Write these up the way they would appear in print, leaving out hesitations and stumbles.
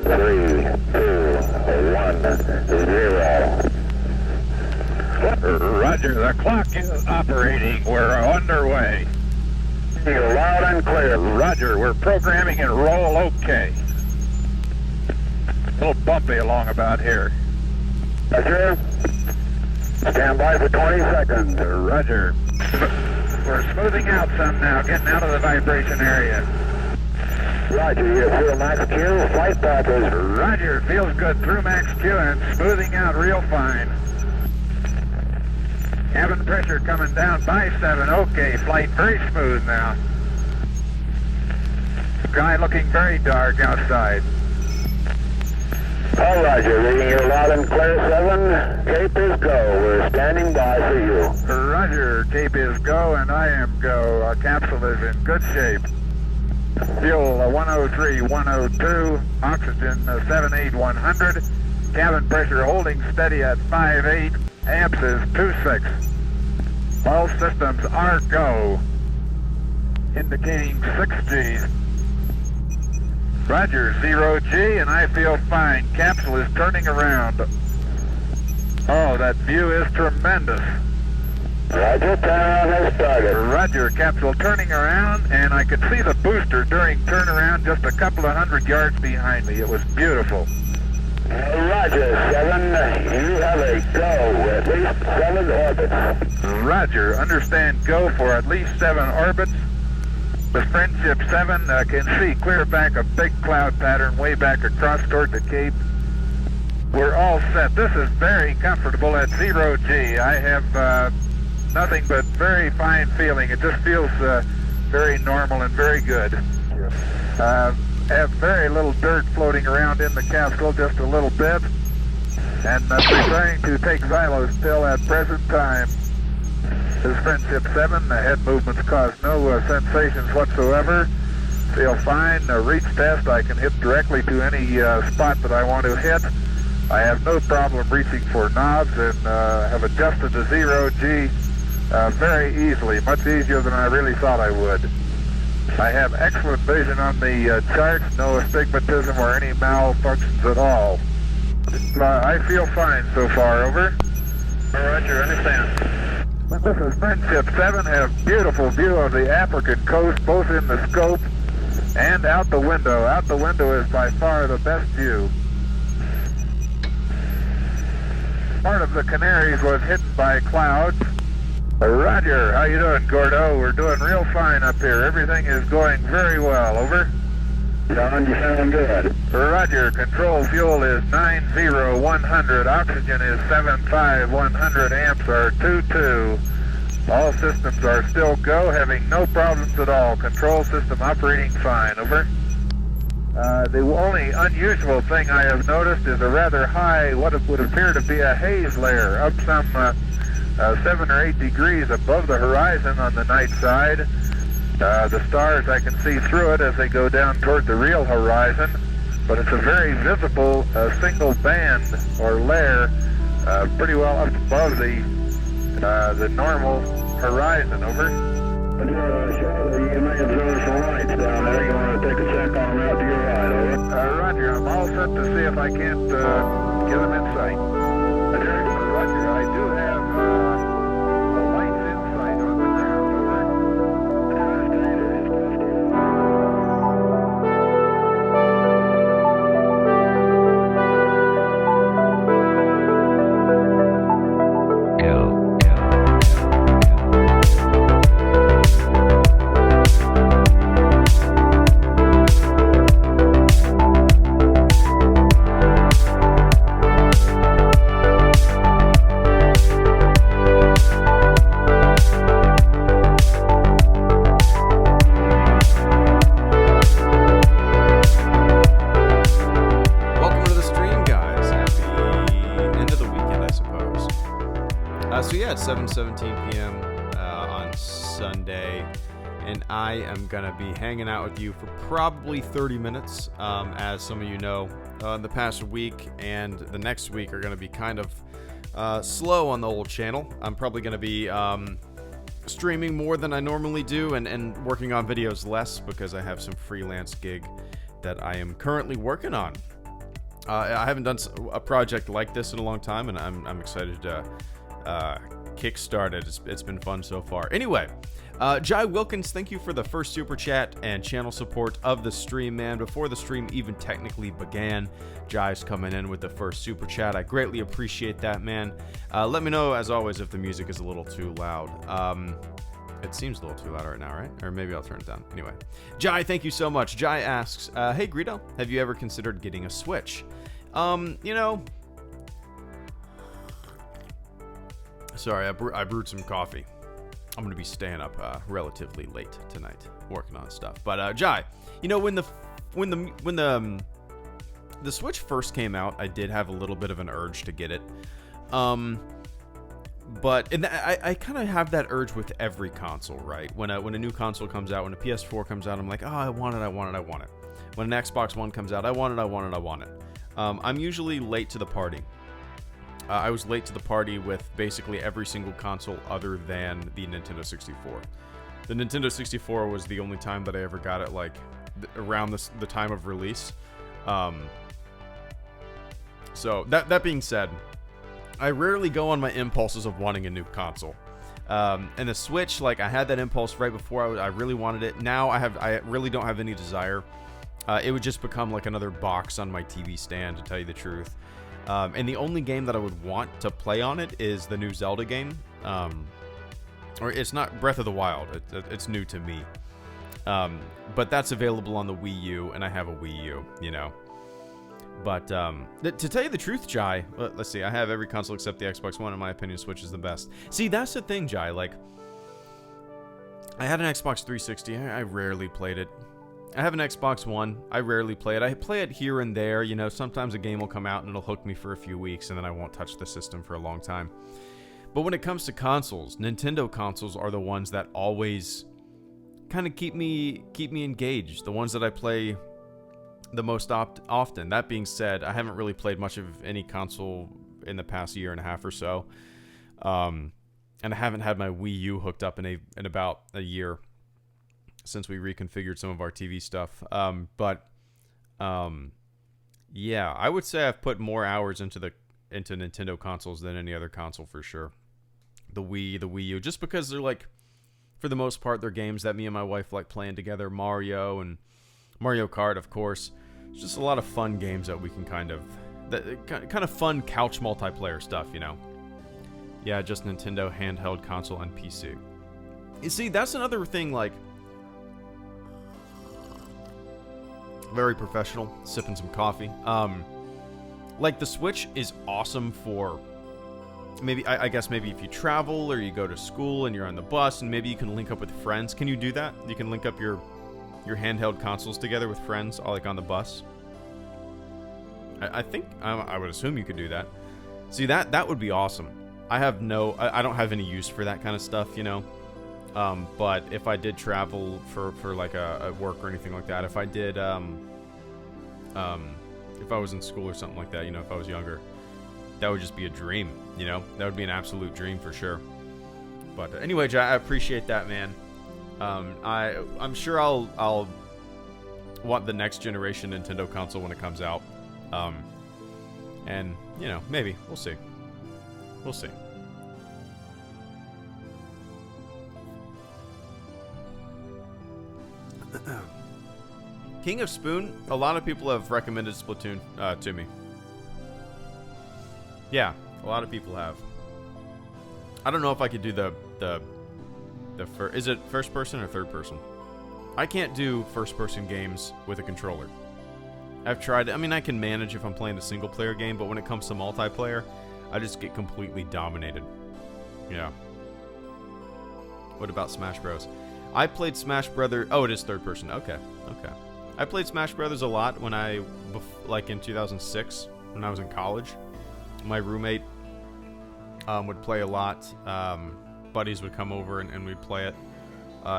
3, 2, 1, 0. Roger, the clock is operating. We're underway. You're loud and clear. Roger, we're programming and roll okay. A little bumpy along about here. Roger. Stand by for 20 seconds. Roger. We're smoothing out some now, getting out of the vibration area. Roger, you feel max Q, flight path is... Roger, feels good through max Q and smoothing out real fine. Cabin pressure coming down by 7. Okay, flight very smooth now. Sky looking very dark outside. All Roger, reading you loud and clear 7. Cape is go. We're standing by for you. Roger, Cape is go and I am go. Our capsule is in good shape. Fuel 103, 102, oxygen 78,100. Cabin pressure holding steady at 5.8. Amps is 2.6. All systems are go. Indicating 6 Gs. Roger, 0 G, and I feel fine. Capsule is turning around. Oh, that view is tremendous. Roger, turnaround has started. Roger, capsule turning around, and I could see the booster during turnaround just a couple of 100 yards behind me. It was beautiful. Roger, 7. You have a go. At least 7 orbits. Roger, understand go for at least 7 orbits. With Friendship 7, can see clear back a big cloud pattern way back across toward the Cape. We're all set. This is very comfortable at 0 G. I have nothing but very fine feeling. It just feels very normal and very good. Have very little dirt floating around in the capsule, just a little bit. And preparing to take Xylo's pill at present time. This is Friendship 7. The head movements cause no sensations whatsoever. Feel fine. Reach test, I can hit directly to any spot that I want to hit. I have no problem reaching for knobs and have adjusted to 0 G very easily, much easier than I really thought I would. I have excellent vision on the charts, no astigmatism or any malfunctions at all. I feel fine so far, over. Roger, understand. This is Friendship 7, have beautiful view of the African coast, both in the scope and out the window. Out the window is by far the best view. Part of the Canaries was hidden by clouds. Roger, how you doing, Gordo? We're doing real fine up here. Everything is going very well, over. John, you sound good. Roger, control fuel is 90,100, oxygen is 75,100, amps are 22. All systems are still go, having no problems at all. Control system operating fine, over. The only unusual thing I have noticed is a rather high, what would appear to be a haze layer, up some 7 or 8 degrees above the horizon on the night side. The stars, I can see through it as they go down toward the real horizon, but it's a very visible single band or layer pretty well up above the normal horizon, over. Shortly, you may observe some lights down there. You want to take a check on them out to your right, over? Roger, I'm all set to see if I can't get them in sight. Roger, I do have the lights in sight on the ground, over. So yeah, it's 7:17 p.m. On Sunday, and I am gonna be hanging out with you for probably 30 minutes. As some of you know, the past week and the next week are gonna be kind of slow on the old channel. I'm probably gonna be streaming more than I normally do, and working on videos less because I have some freelance gig that I am currently working on. I haven't done a project like this in a long time, and I'm excited to kickstart it. It's been fun so far. Anyway, Jai Wilkins, thank you for the first super chat and channel support of the stream, man. Before the stream even technically began, Jai's coming in with the first super chat. I greatly appreciate that, man. Let me know, as always, if the music is a little too loud. It seems a little too loud right now, right? Or maybe I'll turn it down. Anyway, Jai, thank you so much. Jai asks, hey, Greedo, have you ever considered getting a Switch? You know... Sorry, I brewed some coffee. I'm going to be staying up relatively late tonight working on stuff. But Jai, you know, when the Switch first came out, I did have a little bit of an urge to get it. But I kind of have that urge with every console, right? When a new console comes out, when a PS4 comes out, I'm like, oh, I want it. When an Xbox One comes out, I want it. I'm usually late to the party. I was late to the party with basically every single console other than the Nintendo 64. The Nintendo 64 was the only time that I ever got it, like, around the time of release. So, that being said, I rarely go on my impulses of wanting a new console. And the Switch, like, I had that impulse right before I really wanted it. Now I really don't have any desire. It would just become like another box on my TV stand, to tell you the truth. And the only game that I would want to play on it is the new Zelda game. Or it's not Breath of the Wild. It's new to me. But that's available on the Wii U, and I have a Wii U, you know. But to tell you the truth, Jai, let's see. I have every console except the Xbox One. In my opinion, Switch is the best. See, that's the thing, Jai. Like, I had an Xbox 360. I rarely played it. I have an Xbox One. I rarely play it. I play it here and there. You know, sometimes a game will come out and it'll hook me for a few weeks, and then I won't touch the system for a long time. But when it comes to consoles, Nintendo consoles are the ones that always kind of keep me engaged. The ones that I play the most often. That being said, I haven't really played much of any console in the past year and a half or so. And I haven't had my Wii U hooked up in about a year, since we reconfigured some of our TV stuff. Yeah, I would say I've put more hours into Nintendo consoles than any other console for sure. The Wii U, just because they're, like, for the most part, they're games that me and my wife like playing together. Mario and Mario Kart, of course. It's just a lot of fun games that we can kind of fun couch multiplayer stuff, you know. Yeah, just Nintendo handheld console and PC. You see, that's another thing, like, very professional, sipping some coffee. Like, the Switch is awesome for maybe, I guess maybe if you travel or you go to school and you're on the bus and maybe you can link up with friends. Can you do that? You can link up your handheld consoles together with friends, all like on the bus. I think I would assume you could do that. See, that would be awesome. I don't have any use for that kind of stuff, you know. But if I did travel for like a work or anything like that, if I did, if I was in school or something like that, you know, if I was younger, that would just be a dream, you know. That would be an absolute dream for sure. But anyway, Jai, I appreciate that, man. I'm sure I'll want the next generation Nintendo console when it comes out. And you know, maybe we'll see. King of Spoon, a lot of people have recommended Splatoon to me. Yeah, a lot of people have. I don't know if I could do is it first person or third person? I can't do first person games with a controller. I've tried. I mean, I can manage if I'm playing a single player game, but when it comes to multiplayer, I just get completely dominated. Yeah. What about Smash Bros? I played Smash Brothers. Oh, it is third person. Okay. I played Smash Brothers a lot when like in 2006 when I was in college. My roommate would play a lot. Buddies would come over and we'd play it.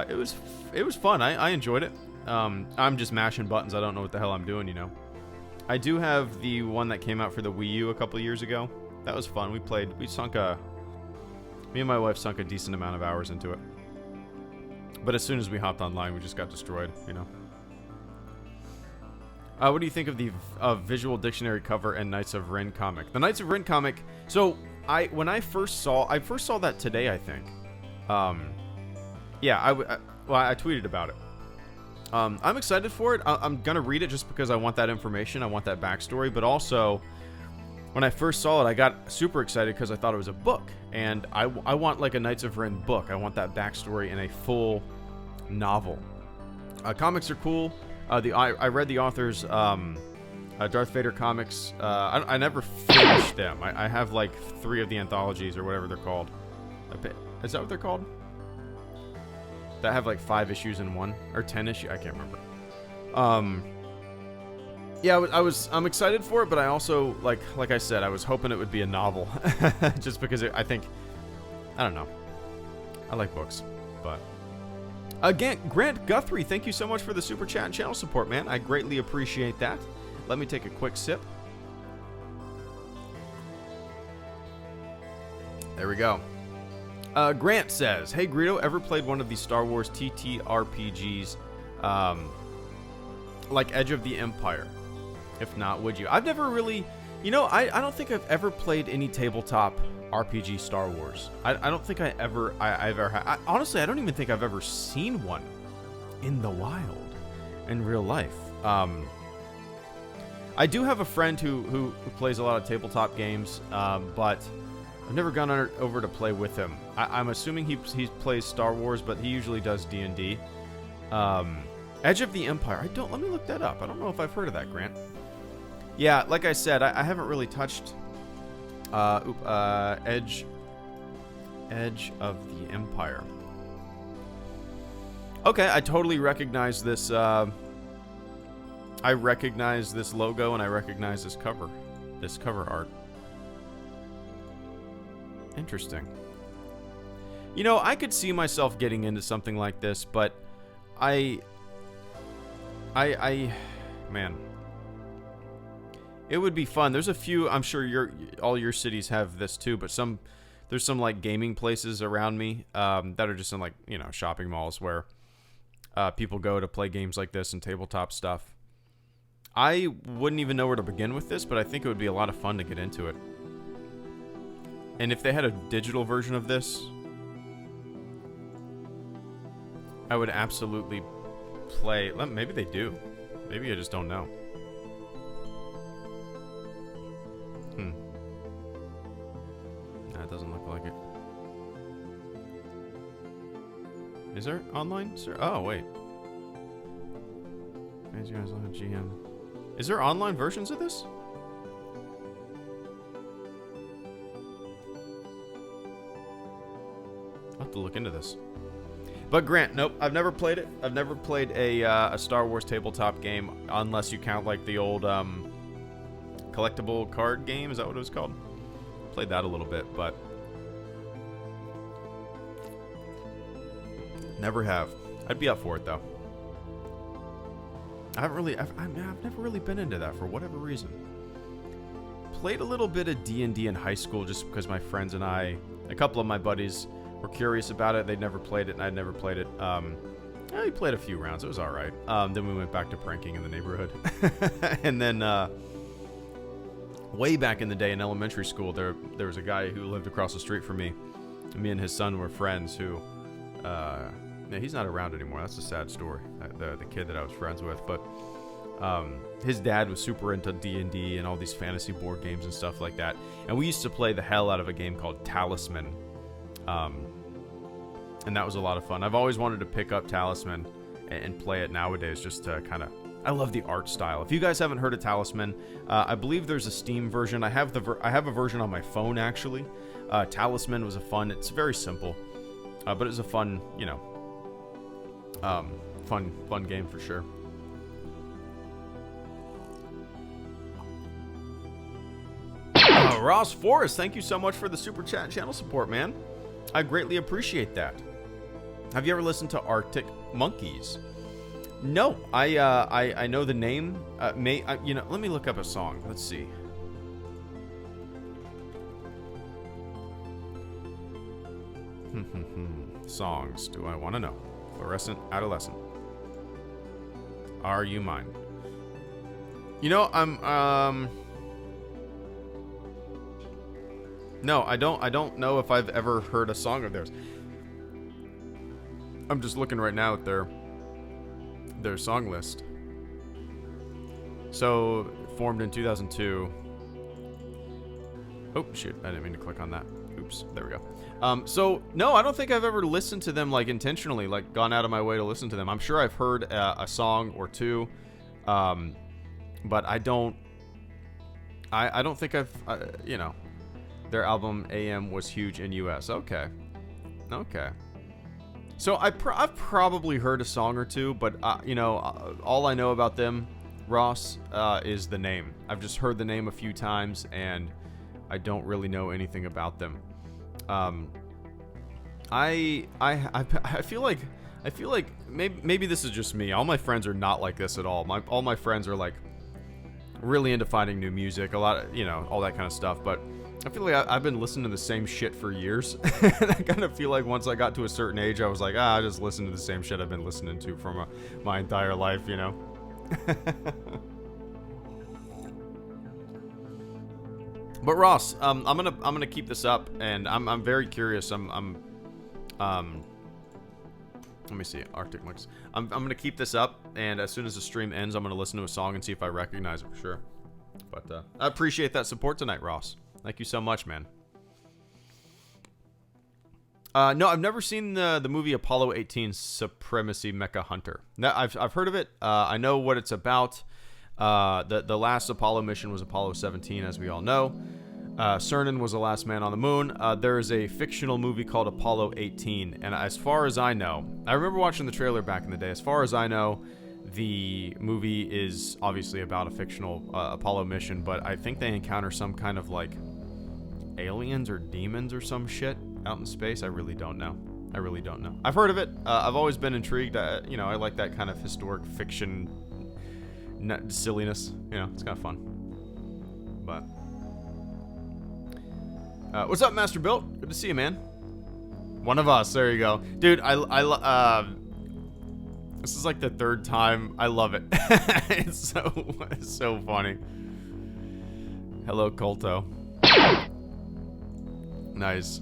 It was fun. I enjoyed it. I'm just mashing buttons. I don't know what the hell I'm doing, you know. I do have the one that came out for the Wii U a couple of years ago. That was fun. Me and my wife sunk a decent amount of hours into it. But as soon as we hopped online, we just got destroyed, you know. What do you think of the Visual Dictionary cover and Knights of Ren comic? The Knights of Ren comic. So when I first saw that today, I think. Yeah, I tweeted about it. I'm excited for it. I'm gonna read it just because I want that information. I want that backstory. But also, when I first saw it, I got super excited because I thought it was a book, and I want like a Knights of Ren book. I want that backstory in a full novel. Comics are cool. I read the author's Darth Vader comics. I never finished them. I have like 3 of the anthologies or whatever they're called. Is that what they're called? That have like 5 issues in one, or 10 issues. I can't remember. Yeah, I'm excited for it, but I also like I said, I was hoping it would be a novel, just because I don't know. I like books, but again, Grant Guthrie, thank you so much for the super chat and channel support, man. I greatly appreciate that. Let me take a quick sip. There we go. Grant says, "Hey Greedo, ever played one of the Star Wars TTRPGs, like Edge of the Empire? If not, would you?" I've never really, I don't think I've ever played any tabletop RPG Star Wars. I don't think I've ever had. Honestly, I don't even think I've ever seen one in the wild, in real life. I do have a friend who plays a lot of tabletop games, but I've never gone over to play with him. I'm assuming he plays Star Wars, but he usually does D&D. Edge of the Empire. Let me look that up. I don't know if I've heard of that, Grant. Yeah, like I said, I haven't really touched Edge of the Empire. Okay, I totally recognize this. I recognize this logo and I recognize this cover art. Interesting. I could see myself getting into something like this, but man, it would be fun. There's a few, I'm sure all your cities have this too, but there's some like gaming places around me that are just in like, shopping malls where people go to play games like this and tabletop stuff. I wouldn't even know where to begin with this, but I think it would be a lot of fun to get into it. And if they had a digital version of this, I would absolutely play. Maybe they do. Maybe I just don't know. That doesn't look like it. Is there online? Oh, wait. GM. Is there online versions of this? I'll have to look into this. But Grant, nope, I've never played it. I've never played a Star Wars tabletop game, unless you count like the old collectible card game. Is that what it was called? Played that a little bit, but never have. I'd be up for it though. I've never really been into that for whatever reason. Played a little bit of D&D in high school just because my friends and a couple of my buddies were curious about it. They'd never played it, and I'd never played it. We played a few rounds. It was all right. Then we went back to pranking in the neighborhood. And then way back in the day in elementary school, there was a guy who lived across the street from me. Me and his son were friends who... he's not around anymore. That's a sad story. The kid that I was friends with. But his dad was super into D&D and all these fantasy board games and stuff like that. And we used to play the hell out of a game called Talisman. And that was a lot of fun. I've always wanted to pick up Talisman and play it nowadays, just to kind of... I love the art style. If you guys haven't heard of Talisman, I believe there's a Steam version. I have a version on my phone, actually. Talisman was it's very simple. But it was a fun, fun game for sure. Ross Forrest, thank you so much for the super chat and channel support, man. I greatly appreciate that. Have you ever listened to Arctic Monkeys? No, I know the name. Let me look up a song. Let's see. Songs. Do I want to know? Fluorescent Adolescent. Are You Mine? You know, no, I don't know if I've ever heard a song of theirs. I'm just looking right now at their song list. So, formed in 2002. Oh, shoot. I didn't mean to click on that. Oops. There we go. So, no, I don't think I've ever listened to them, like, intentionally, like, gone out of my way to listen to them. I'm sure I've heard a song or two, but I don't think I've, you know, their album AM was huge in US. Okay. So, I've probably heard a song or two, but, you know, all I know about them, Ross, is the name. I've just heard the name a few times, and I don't really know anything about them. I feel like maybe this is just me. All my friends are not like this at all. All my friends are like really into finding new music, a lot of, you know, all that kind of stuff. But I feel like I've been listening to the same shit for years. And I kind of feel like once I got to a certain age, I was like, I just listen to the same shit I've been listening to for my entire life, you know. But Ross, I'm gonna keep this up, and I'm very curious. Let me see, Arctic Mix. I'm gonna keep this up, and as soon as the stream ends, I'm gonna listen to a song and see if I recognize it for sure. But I appreciate that support tonight, Ross. Thank you so much, man. No, I've never seen the movie Apollo 18 Supremacy Mecha Hunter. No, I've heard of it. I know what it's about. The last Apollo mission was Apollo 17, as we all know. Cernan was the last man on the moon. There is a fictional movie called Apollo 18, and as far as I know, I remember watching the trailer back in the day. As far as I know, the movie is obviously about a fictional Apollo mission, but I think they encounter some kind of like aliens or demons or some shit out in space. I really don't know. I've heard of it. I've always been intrigued. You know, I like that kind of historic fiction silliness. You know, it's kind of fun. But what's up, Master Built? Good to see you, man. One of us. There you go, dude. This is like the third time. I love it. It's so funny. Hello, Colto. Nice.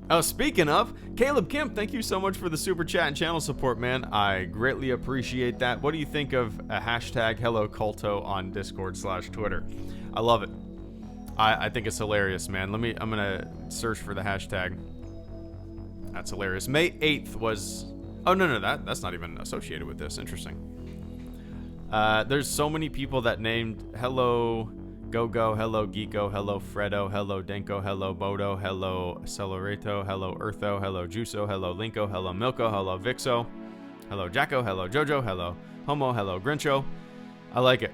Oh, speaking of, Caleb Kemp, thank you so much for the super chat and channel support, man. I greatly appreciate that. What do you think of a hashtag Hello Colto on Discord/Twitter? I love it. I think it's hilarious, man. I'm gonna search for the hashtag. That's hilarious. May 8th was. Oh no, that's not even associated with this. Interesting. There's so many people that named Hello Go, hello Geeko, hello Fredo, hello Denko, hello Bodo, hello Accelerato, hello Eartho, hello Juso, hello Linko, hello Milko, hello Vixo, hello Jacko, hello Jojo, hello Homo, hello Grincho. I like it.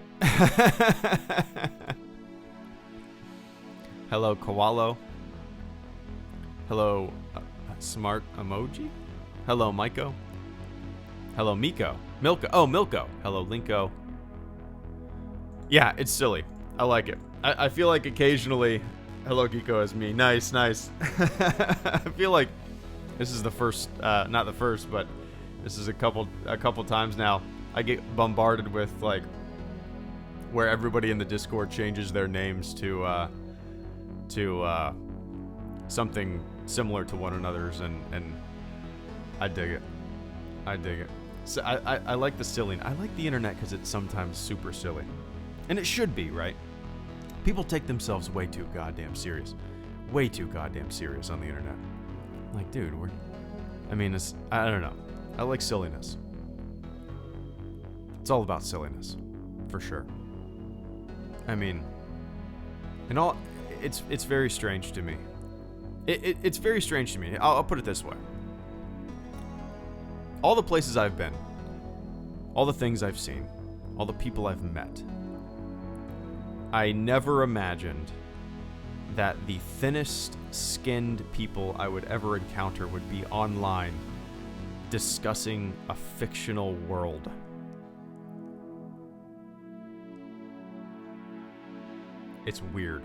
Hello Koalo. Hello Smart Emoji. Hello Maiko. Hello Miko. Milko. Oh, Milko. Hello Linko. Yeah, it's silly. I like it. I feel like occasionally, Hello Geeko is me. Nice. I feel like this is the first, not the first, but this is a couple times now. I get bombarded with like where everybody in the Discord changes their names to something similar to one another's, and I dig it. So I like the silly. I like the internet because it's sometimes super silly, and it should be, right? People take themselves way too goddamn serious on the internet. Like, dude, I don't know. I like silliness. It's all about silliness, for sure. I mean, and all, it's very strange to me. It's very strange to me. I'll put it this way. All the places I've been, all the things I've seen, all the people I've met, I never imagined that the thinnest skinned people I would ever encounter would be online discussing a fictional world. It's weird.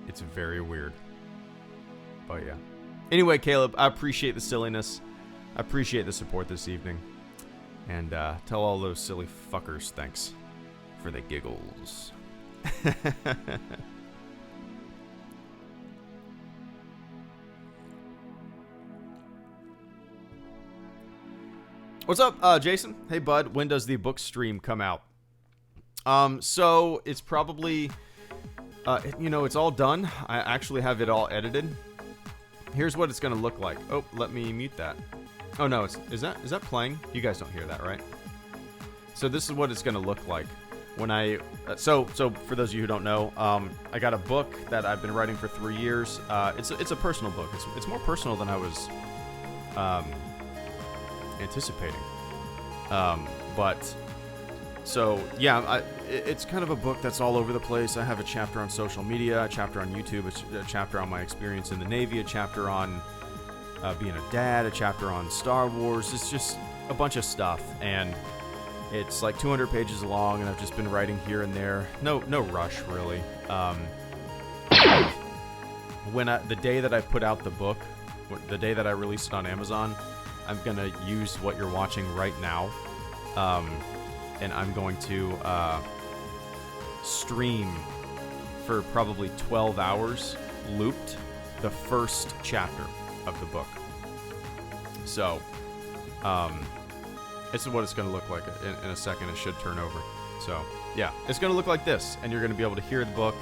It's very weird. But yeah. Anyway, Caleb, I appreciate the silliness. I appreciate the support this evening. And tell all those silly fuckers thanks for the giggles. What's up, Jason? Hey, bud. When does the book stream come out? So it's probably, it's all done. I actually have it all edited. Here's what it's gonna look like. Oh, let me mute that. Oh no, is that playing? You guys don't hear that, right? So this is what it's gonna look like when I. So for those of you who don't know, I got a book that I've been writing for 3 years. It's a personal book. It's more personal than I was anticipating. But so yeah, it's kind of a book that's all over the place. I have a chapter on social media, a chapter on YouTube, a chapter on my experience in the Navy, a chapter on being a dad, a chapter on Star Wars. It's just a bunch of stuff, and it's like 200 pages long, and I've just been writing here and there. No rush, really. The day that I put out the book, the day that I released it on Amazon, I'm gonna use what you're watching right now, and I'm going to stream for probably 12 hours, looped, the first chapter of the book. So, this is what it's going to look like in a second. It should turn over. So, yeah, it's going to look like this, and you're going to be able to hear the book,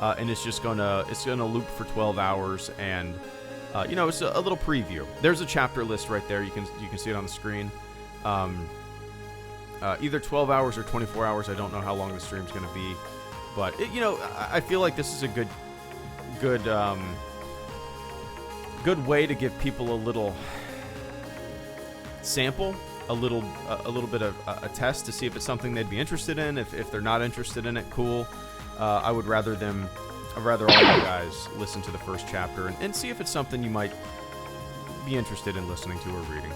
and it's gonna loop for 12 hours, and it's a little preview. There's a chapter list right there. You can see it on the screen. Either 12 hours or 24 hours. I don't know how long the stream's going to be, but I feel like this is a good way to give people a little sample, a little bit of a test to see if it's something they'd be interested in. If they're not interested in it, cool. I'd rather all you guys listen to the first chapter and see if it's something you might be interested in listening to or reading.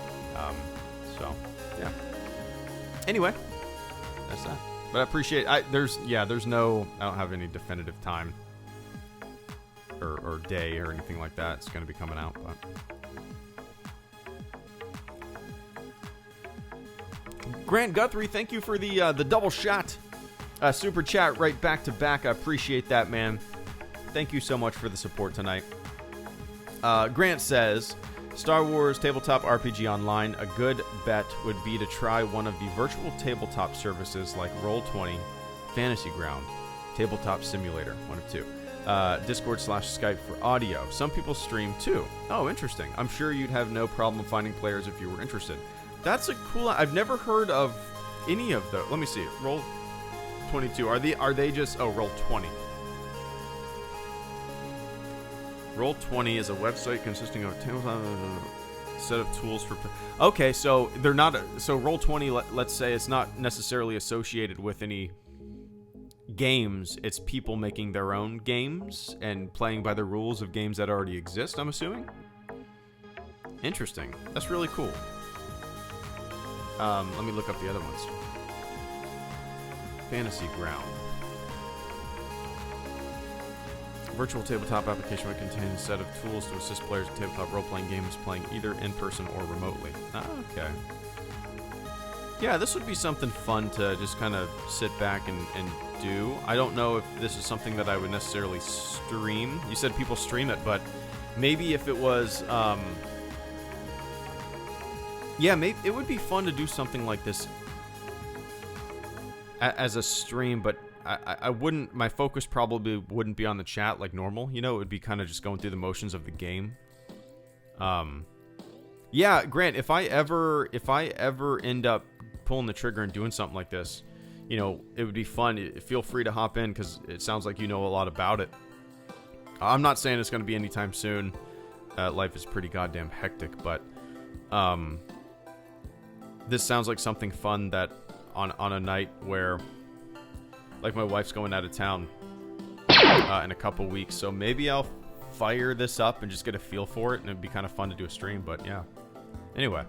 So yeah. Anyway, that's that. But I appreciate. I don't have any definitive time or day or anything like that. It's going to be coming out, but. Grant Guthrie, thank you for the double shot super chat right back to back. I appreciate that, man. Thank you so much for the support tonight. Grant says, Star Wars Tabletop RPG Online, a good bet would be to try one of the virtual tabletop services like Roll20, Fantasy Ground, Tabletop Simulator, one of two, Discord/Skype for audio. Some people stream too. Oh, interesting. I'm sure you'd have no problem finding players if you were interested. That's a cool. I've never heard of any of those. Let me see. Roll22. Are they just? Oh, Roll20. Roll20 is a website consisting of a set of tools for. Okay, so they're not. So Roll20, let's say it's not necessarily associated with any games. It's people making their own games and playing by the rules of games that already exist, I'm assuming. Interesting. That's really cool. Let me look up the other ones. Fantasy Ground. Virtual tabletop application would contain a set of tools to assist players in tabletop role-playing games playing either in person or remotely. Okay. Yeah, this would be something fun to just kind of sit back and do. I don't know if this is something that I would necessarily stream. You said people stream it, but maybe if it was... yeah, maybe it would be fun to do something like this as a stream, but I wouldn't. My focus probably wouldn't be on the chat like normal. It would be kind of just going through the motions of the game. Yeah, Grant. If I ever end up pulling the trigger and doing something like this, it would be fun. Feel free to hop in because it sounds like you know a lot about it. I'm not saying it's going to be anytime soon. Life is pretty goddamn hectic, but this sounds like something fun that on a night where, like, my wife's going out of town in a couple weeks, so maybe I'll fire this up and just get a feel for it, and it'd be kind of fun to do a stream. But yeah. Anyway,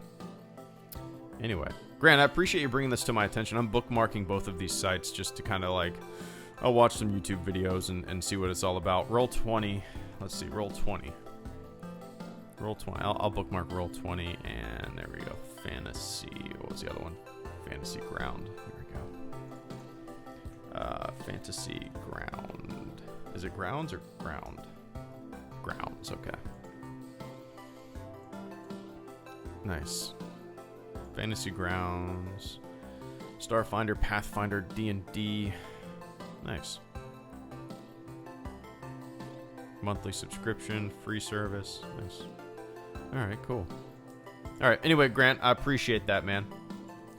Grant, I appreciate you bringing this to my attention. I'm bookmarking both of these sites just to kind of like, I'll watch some YouTube videos and see what it's all about. Roll20. Let's see, Roll20. I'll bookmark Roll20, and there we go. Fantasy. What was the other one? Fantasy Ground. Here we go. Fantasy Ground. Is it Grounds or Ground? Grounds, okay. Nice. Fantasy Grounds. Starfinder, Pathfinder, D&D. Nice. Monthly subscription, free service. Nice. Alright, cool. Alright, anyway, Grant, I appreciate that, man.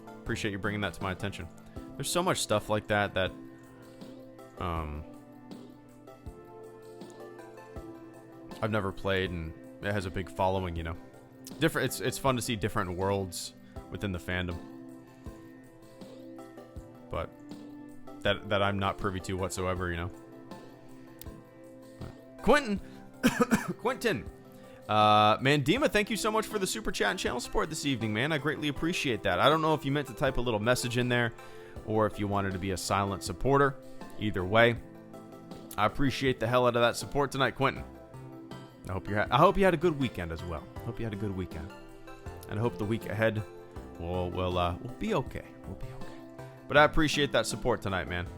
Appreciate you bringing that to my attention. There's so much stuff like that that I've never played, and it has a big following, you know. It's fun to see different worlds within the fandom, but that I'm not privy to whatsoever, you know. Quentin, Mandima, thank you so much for the super chat and channel support this evening, man. I greatly appreciate that. I don't know if you meant to type a little message in there, or if you wanted to be a silent supporter. Either way, I appreciate the hell out of that support tonight, Quentin. I hope you had a good weekend as well. Hope you had a good weekend, and I hope the week ahead will be okay. We'll be okay. But I appreciate that support tonight, man.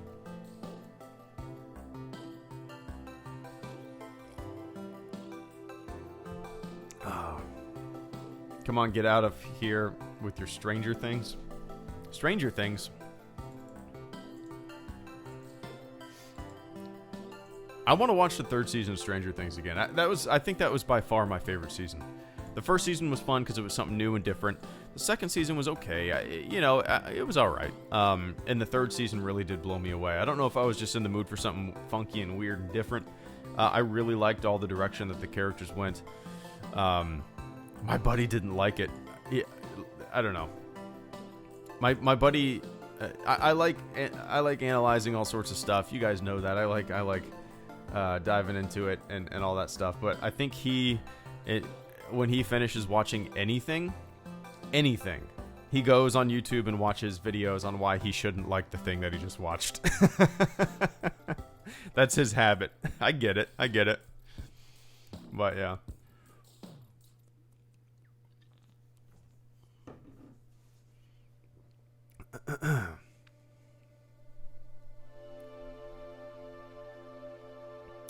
Come on, get out of here with your Stranger Things. Stranger Things. I want to watch the third season of Stranger Things again. I think that was by far my favorite season. The first season was fun because it was something new and different. The second season was okay. It was all right. And the third season really did blow me away. I don't know if I was just in the mood for something funky and weird and different. I really liked all the direction that the characters went. My buddy didn't like it. I don't know. My buddy, I like analyzing all sorts of stuff. You guys know that. I like diving into it and all that stuff. But I think when he finishes watching anything, he goes on YouTube and watches videos on why he shouldn't like the thing that he just watched. That's his habit. I get it. But yeah.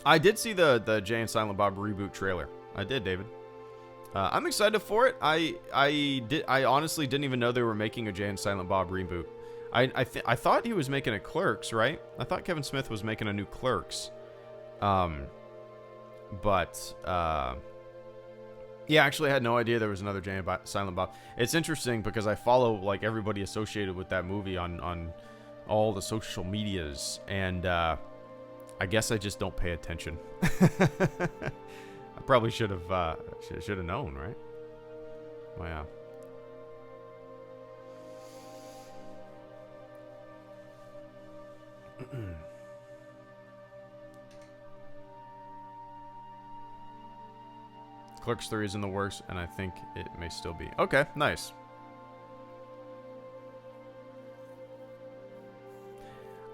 I did see the Jay and Silent Bob reboot trailer. I did, David. I'm excited for it. I honestly didn't even know they were making a Jay and Silent Bob reboot. I thought he was making a Clerks, right? I thought Kevin Smith was making a new Clerks. Yeah, actually I had no idea there was another Jay and Silent Bob. It's interesting because I follow like everybody associated with that movie on all the social medias, and I guess I just don't pay attention. I probably should have known, right? Well, yeah. Clerks 3 is in the works, and I think it may still be. Okay, nice.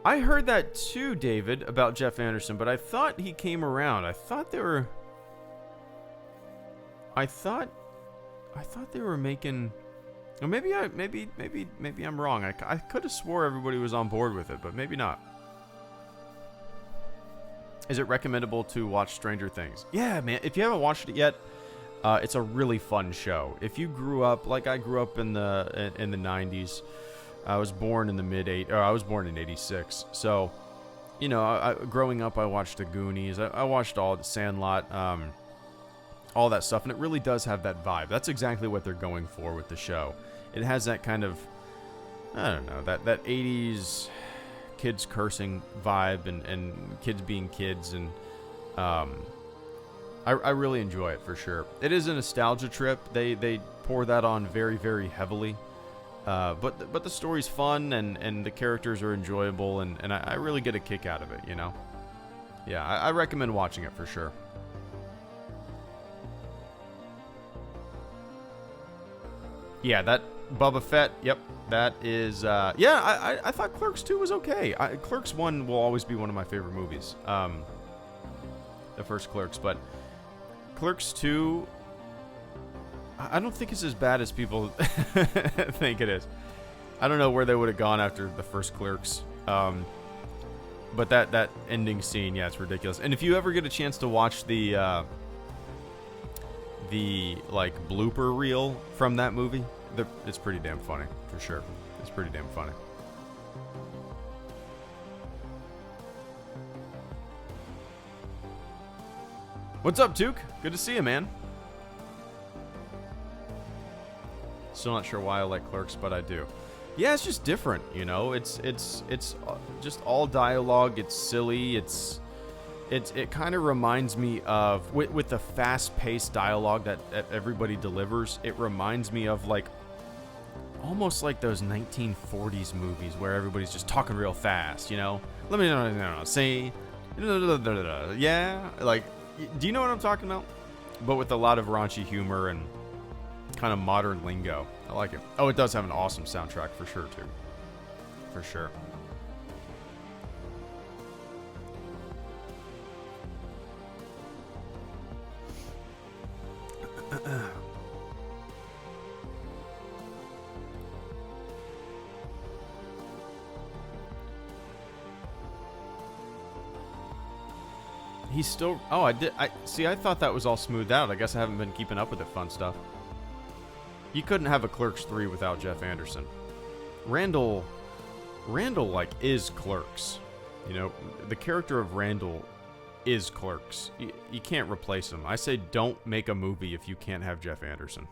I heard that too, David, about Jeff Anderson, but I thought he came around. I thought they were making. Or maybe I'm wrong. I could have swore everybody was on board with it, but maybe not. Is it recommendable to watch Stranger Things? Yeah, man. If you haven't watched it yet, it's a really fun show. If you grew up like I grew up in the 90s, I was born in I was born in 86. So, you know, growing up, I watched The Goonies. I watched all the Sandlot, all that stuff, and it really does have that vibe. That's exactly what they're going for with the show. It has that kind of, I don't know, that 80s kids cursing vibe and kids being kids, and I really enjoy it for sure. It is a nostalgia trip. They pour that on very, very heavily. But the story's fun, and the characters are enjoyable, and I really get a kick out of it, you know? Yeah, I recommend watching it for sure. Yeah, that Boba Fett, yep, that is, yeah, I thought Clerks 2 was okay. Clerks 1 will always be one of my favorite movies, the first Clerks, but Clerks 2, I don't think it's as bad as people think it is. I don't know where they would have gone after the first Clerks. But that ending scene, yeah, it's ridiculous. And if you ever get a chance to watch the like blooper reel from that movie, it's pretty damn funny, for sure. It's pretty damn funny. What's up, Tuke? Good to see you, man. Still not sure why I like Clerks, but I do. Yeah, it's just different, you know. It's just all dialogue. It's silly. It kind of reminds me of with the fast-paced dialogue that everybody delivers. It reminds me of like almost like those 1940s movies where everybody's just talking real fast, you know. Let me say, yeah, like. Do you know what I'm talking about? But with a lot of raunchy humor and kind of modern lingo. I like it. Oh, it does have an awesome soundtrack for sure, too. For sure. He's still... Oh, I thought that was all smoothed out. I guess I haven't been keeping up with the fun stuff. You couldn't have a Clerks 3 without Jeff Anderson. Randall, like, is Clerks. You know, the character of Randall is Clerks. You can't replace him. I say don't make a movie if you can't have Jeff Anderson.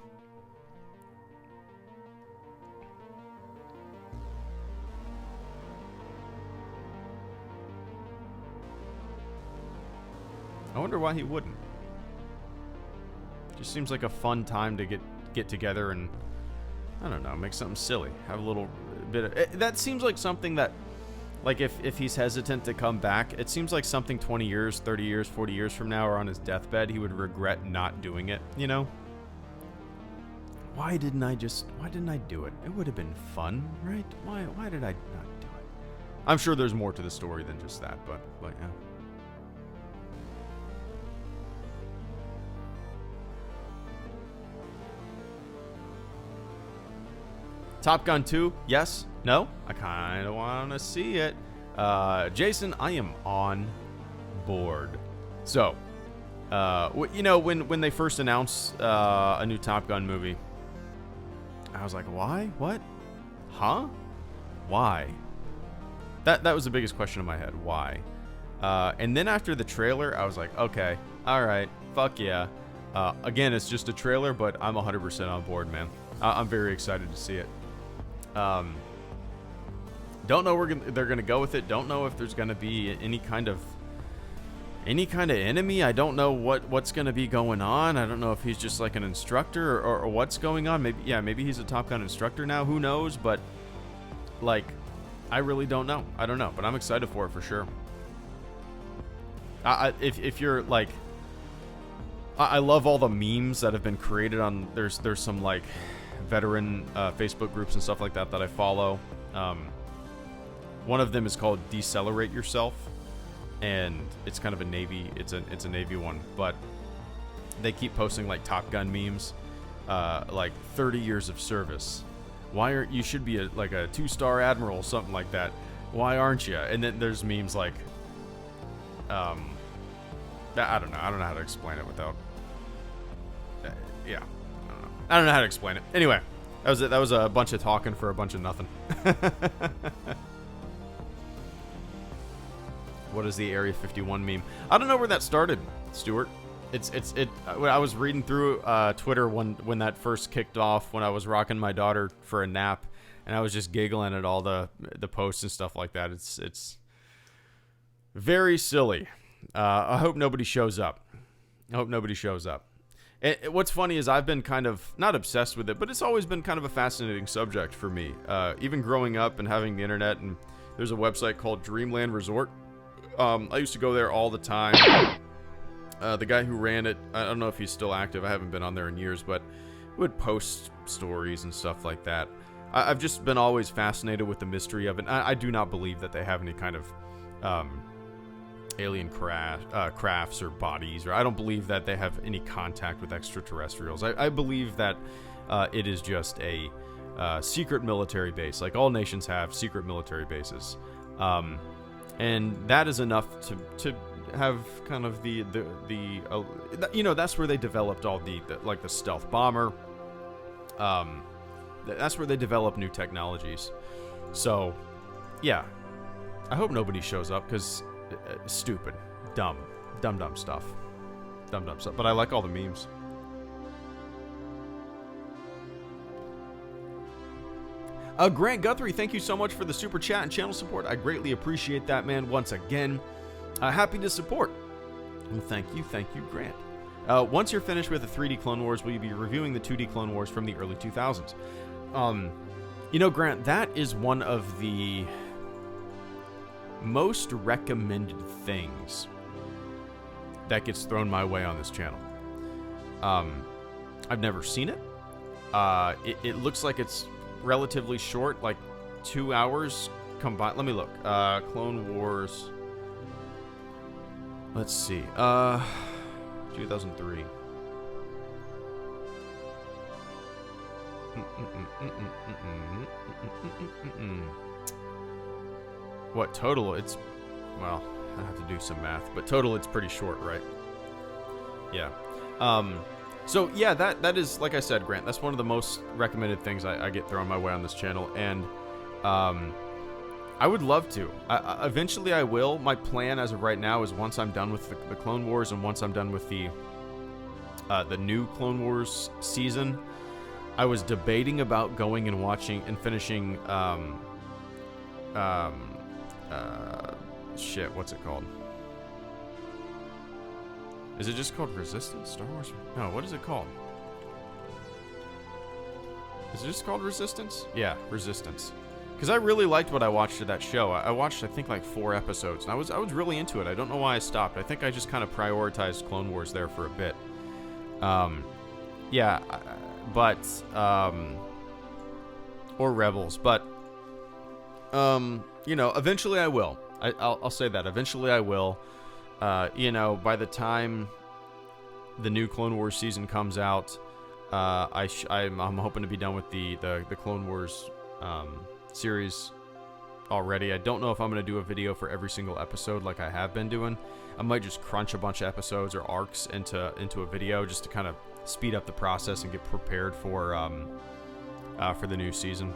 I wonder why he wouldn't. Just seems like a fun time to get together and, I don't know, make something silly. Have a little bit of... That seems like something that, like, if he's hesitant to come back, it seems like something 20 years, 30 years, 40 years from now or on his deathbed, he would regret not doing it, you know? Why didn't I do it? It would have been fun, right? Why did I not do it? I'm sure there's more to the story than just that, but yeah. Top Gun 2, yes, no, I kind of want to see it. Jason, I am on board. So, you know, when they first announced a new Top Gun movie, I was like, why? What? Huh? Why? That was the biggest question in my head. Why? And then after the trailer, I was like, okay, all right, fuck yeah. Again, it's just a trailer, but I'm 100% on board, man. I'm very excited to see it. Don't know where they're gonna go with it. Don't know if there's gonna be any kind of enemy. I don't know what's gonna be going on. I don't know if he's just like an instructor or what's going on. Maybe he's a Top Gun instructor now. Who knows? But like, I really don't know. I don't know, but I'm excited for it for sure. If you're like, I love all the memes that have been created on. There's some like veteran Facebook groups and stuff like that I follow. One of them is called Decelerate Yourself, and it's kind of a Navy. It's a Navy one, but they keep posting like Top Gun memes, like 30 years of service. Why aren't you should be a 2-star admiral, something like that. Why aren't you? And then there's memes like, I don't know how to explain it without. Yeah. I don't know how to explain it. Anyway, that was a bunch of talking for a bunch of nothing. What is the Area 51 meme? I don't know where that started, Stuart. When I was reading through Twitter when that first kicked off, when I was rocking my daughter for a nap, and I was just giggling at all the posts and stuff like that. It's very silly. I hope nobody shows up. What's funny is I've been kind of, not obsessed with it, but it's always been kind of a fascinating subject for me. Even growing up and having the internet, and there's a website called Dreamland Resort. I used to go there all the time. The guy who ran it, I don't know if he's still active. I haven't been on there in years, but would post stories and stuff like that. I've just been always fascinated with the mystery of it. I do not believe that they have any kind of alien crafts or bodies, or I don't believe that they have any contact with extraterrestrials. I believe that it is just a secret military base, like all nations have secret military bases, and that is enough to have kind of the you know, that's where they developed all the like the stealth bomber. That's where they develop new technologies. So, yeah, I hope nobody shows up, because stupid, dumb stuff. But I like all the memes. Grant Guthrie, thank you so much for the super chat and channel support. I greatly appreciate that, man. Once again, happy to support. Well, thank you, Grant. Once you're finished with the 3D Clone Wars, will you be reviewing the 2D Clone Wars from the early 2000s? You know, Grant, that is one of the most recommended things that gets thrown my way on this channel. I've never seen it. It looks like it's relatively short, like 2 hours combined. Let me look. Clone Wars. Let's see. 2003. What total? It's, well, I have to do some math, but total it's pretty short, right? Yeah. So yeah, that is, like I said, Grant, that's one of the most recommended things I get thrown my way on this channel, and I would love to. Eventually I will. My plan as of right now is once I'm done with the Clone Wars, and once I'm done with the new Clone Wars season, I was debating about going and watching and finishing shit, what's it called? Is it just called Resistance? Star Wars? No, what is it called? Is it just called Resistance? Yeah, Resistance. Because I really liked what I watched of that show. I watched, I think, like 4 episodes, and I was really into it. I don't know why I stopped. I think I just kind of prioritized Clone Wars there for a bit. Yeah, but or Rebels, but you know, eventually I will. I'll say that eventually I will. You know, by the time the new Clone Wars season comes out, I'm hoping to be done with the Clone Wars series already. I don't know if I'm going to do a video for every single episode like I have been doing. I might just crunch a bunch of episodes or arcs into a video just to kind of speed up the process and get prepared for the new season.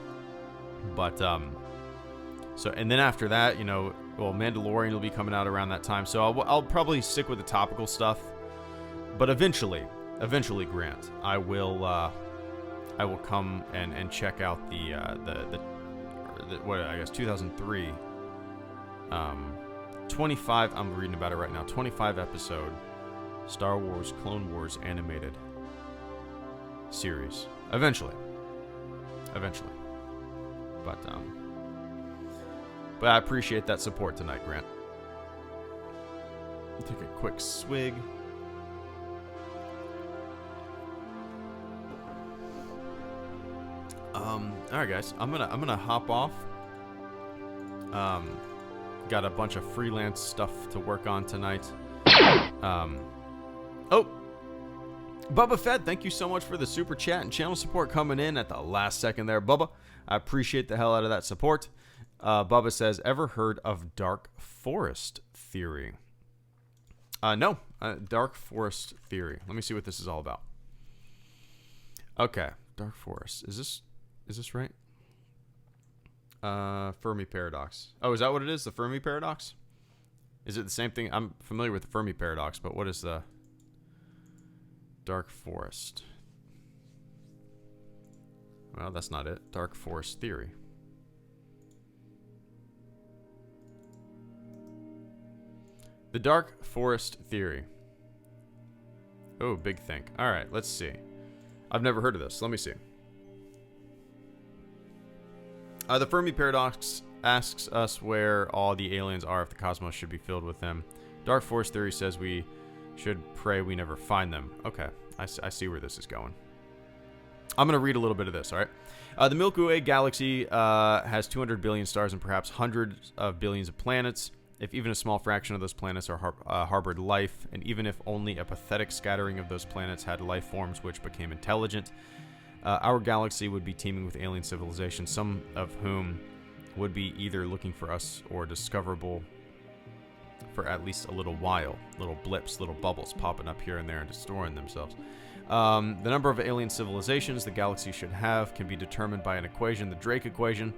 But so, and then after that, you know, well, Mandalorian will be coming out around that time, so I'll probably stick with the topical stuff. But eventually, Grant, I will come and check out the what, I guess 2003 25. I'm reading about it right now. 25 episode Star Wars Clone Wars animated series. Eventually. But I appreciate that support tonight, Grant. Take a quick swig. All right, guys. I'm gonna hop off. Got a bunch of freelance stuff to work on tonight. Oh, Bubba Fed, thank you so much for the super chat and channel support coming in at the last second there, Bubba. I appreciate the hell out of that support. Bubba says, ever heard of Dark Forest theory? No. Dark Forest theory. Let me see what this is all about. Okay. Dark Forest. Is this right? Fermi paradox. Oh, is that what it is? The Fermi paradox? Is it the same thing? I'm familiar with the Fermi paradox, but what is the Dark Forest? Well, that's not it. Dark Forest theory. The Dark Forest theory. Oh, big think. All right, let's see. I've never heard of this. Let me see. The Fermi paradox asks us where all the aliens are if the cosmos should be filled with them. Dark Forest theory says we should pray we never find them. Okay, I see where this is going. I'm going to read a little bit of this, all right? The Milky Way galaxy has 200 billion stars and perhaps hundreds of billions of planets. if even a small fraction of those planets are harbored life, and even if only a pathetic scattering of those planets had life forms which became intelligent, our galaxy would be teeming with alien civilizations, some of whom would be either looking for us or discoverable for at least a little while. Little blips, little bubbles popping up here and there and destroying themselves. The number of alien civilizations the galaxy should have can be determined by an equation, the Drake equation.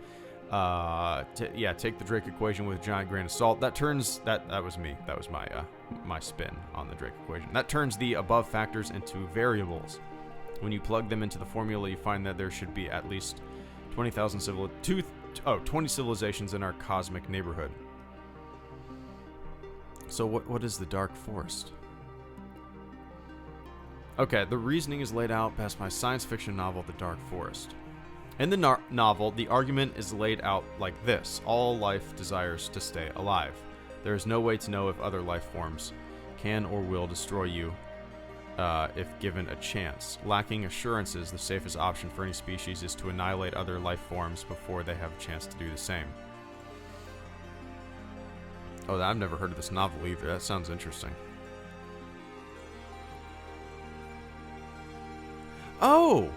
Take the Drake equation with a giant grain of salt. That was me. That was my spin on the Drake equation. That turns the above factors into variables. When you plug them into the formula, you find that there should be at least 20 civilizations in our cosmic neighborhood. So what is the Dark Forest? Okay, the reasoning is laid out past my science fiction novel, The Dark Forest. In the novel, the argument is laid out like this. All life desires to stay alive. There is no way to know if other life forms can or will destroy you if given a chance. Lacking assurances, the safest option for any species is to annihilate other life forms before they have a chance to do the same. Oh, I've never heard of this novel either. That sounds interesting. Oh!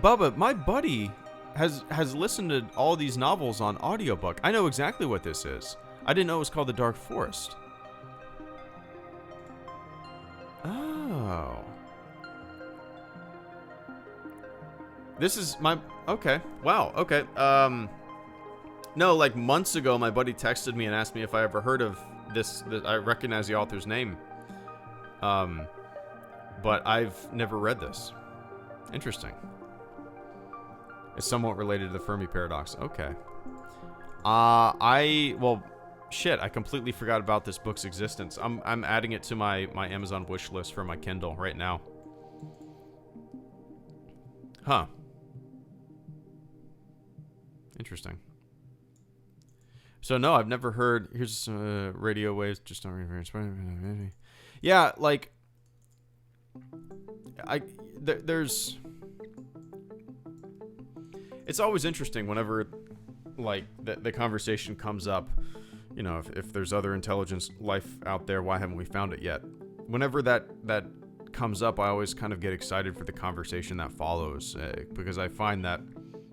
Bubba, my buddy has listened to all these novels on audiobook. I know exactly what this is. I didn't know it was called The Dark Forest. Oh. This is my... Okay. Wow. Okay. No, like months ago, my buddy texted me and asked me if I ever heard of this. I recognize the author's name. But I've never read this. Interesting. It's somewhat related to the Fermi paradox. Okay. Well, shit, I completely forgot about this book's existence. I'm adding it to my Amazon wish list for my Kindle right now. Huh. Interesting. So no, I've never heard. Here's radio waves. Just don't remember. Yeah, like there's. It's always interesting whenever, like, the conversation comes up. You know, if there's other intelligence life out there, why haven't we found it yet? Whenever that comes up, I always kind of get excited for the conversation that follows, because I find that,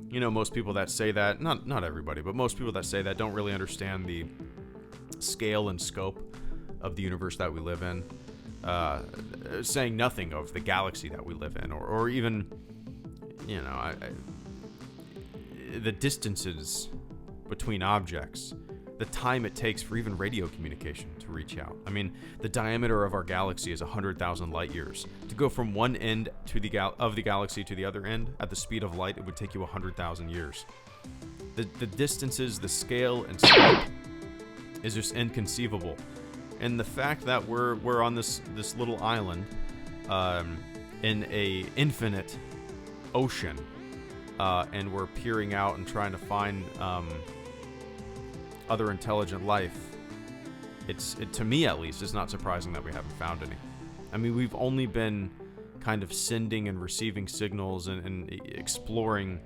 you know, most people that say that, not everybody, but most people that say that don't really understand the scale and scope of the universe that we live in, saying nothing of the galaxy that we live in, or even, you know, the distances between objects, the time it takes for even radio communication to reach out. I mean, the diameter of our galaxy is 100,000 light years. To go from one end to of the galaxy to the other end at the speed of light, it would take you 100,000 years. The distances, the scale, and scope is just inconceivable. And the fact that we're on this little island in a infinite ocean, and we're peering out and trying to find other intelligent life, to me at least, it's not surprising that we haven't found any. I mean, we've only been kind of sending and receiving signals and exploring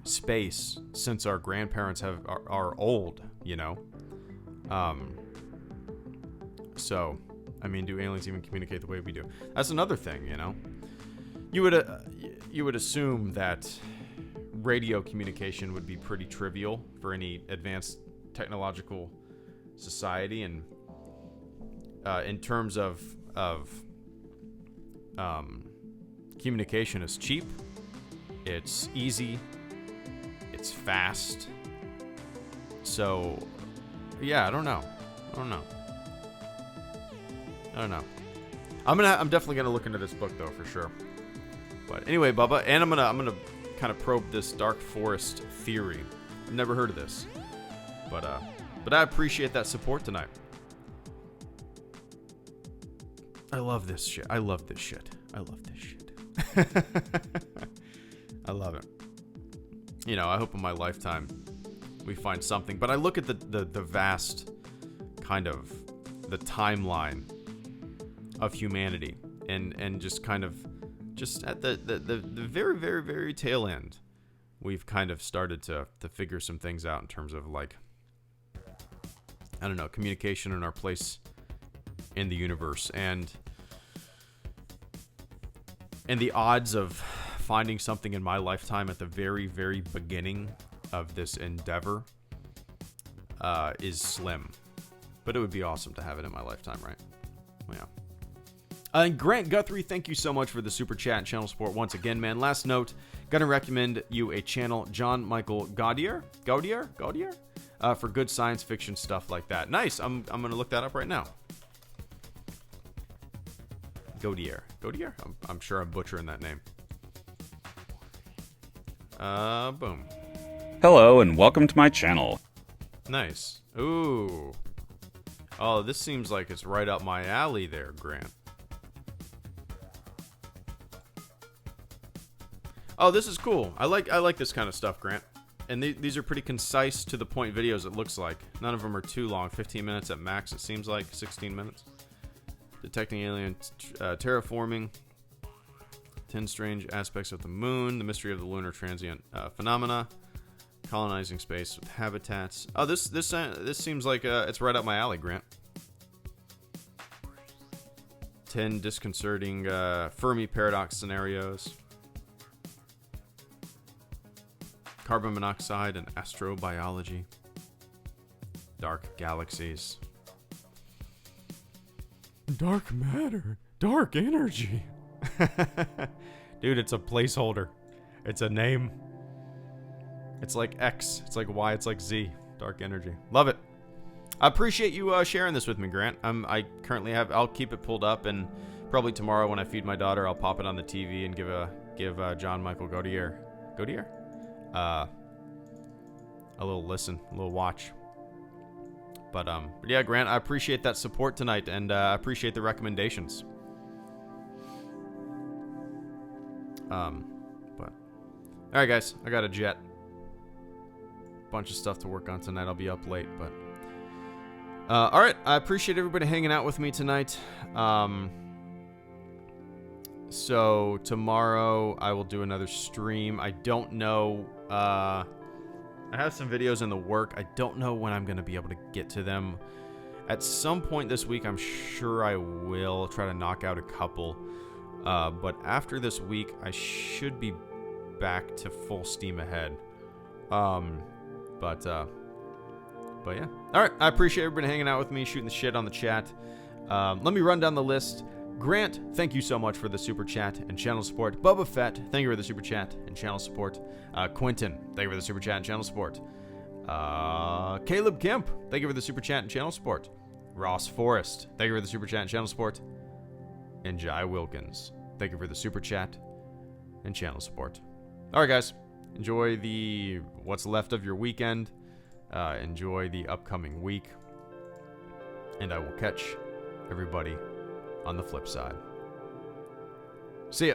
space since our grandparents are old, you know. So, I mean, do aliens even communicate the way we do? That's another thing, you know. You would assume that radio communication would be pretty trivial for any advanced technological society, and in terms of communication is cheap, it's easy, it's fast. So, yeah, I don't know. I'm definitely gonna look into this book though, for sure. But anyway, Bubba, and I'm gonna kind of probe this Dark Forest theory. I've never heard of this, but I appreciate that support tonight. I love this shit. I love this shit. I love it. You know, I hope in my lifetime we find something. But I look at the vast kind of the timeline of humanity, and just kind of just at the very, very, very tail end, we've kind of started to figure some things out in terms of, like, I don't know, communication and our place in the universe, and the odds of finding something in my lifetime at the very, very beginning of this endeavor is slim. But it would be awesome to have it in my lifetime, right? Yeah. And Grant Guthrie, thank you so much for the super chat and channel support once again, man. Last note, gonna recommend you a channel, John Michael Gaudier, for good science fiction stuff like that. Nice. I'm gonna look that up right now. Gaudier. I'm sure I'm butchering that name. Boom. Hello and welcome to my channel. Nice. Ooh. Oh, this seems like it's right up my alley there, Grant. Oh, this is cool. I like this kind of stuff, Grant. And these are pretty concise, to the point videos, it looks like. None of them are too long. 15 minutes at max, it seems like. 16 minutes. Detecting alien terraforming. 10 strange aspects of the moon. The mystery of the lunar transient phenomena. Colonizing space with habitats. Oh, this seems like it's right up my alley, Grant. 10 disconcerting Fermi paradox scenarios. Carbon monoxide and astrobiology. Dark galaxies. Dark matter. Dark energy. Dude, it's a placeholder. It's a name. It's like X. It's like Y. It's like Z. Dark energy. Love it. I appreciate you sharing this with me, Grant. I currently have... I'll keep it pulled up, and probably tomorrow when I feed my daughter, I'll pop it on the TV and give John Michael Gaudier a little listen, a little watch. But yeah, Grant, I appreciate that support tonight, and I appreciate the recommendations. But all right, guys, I got a jet. Bunch of stuff to work on tonight. I'll be up late, but all right. I appreciate everybody hanging out with me tonight. So tomorrow I will do another stream. I don't know. I have some videos in the work. I don't know when I'm going to be able to get to them. At some point this week, I'm sure I will try to knock out a couple. But after this week, I should be back to full steam ahead. But yeah. All right. I appreciate everybody hanging out with me, shooting the shit on the chat. Let me run down the list. Grant, thank you so much for the super chat and channel support. Bubba Fett, thank you for the super chat and channel support. Quentin, thank you for the super chat and channel support. Caleb Kemp, thank you for the super chat and channel support. Ross Forrest, thank you for the super chat and channel support. And Jai Wilkins, thank you for the super chat and channel support. All right, guys, enjoy what's left of your weekend. Enjoy the upcoming week. And I will catch everybody on the flip side. See ya.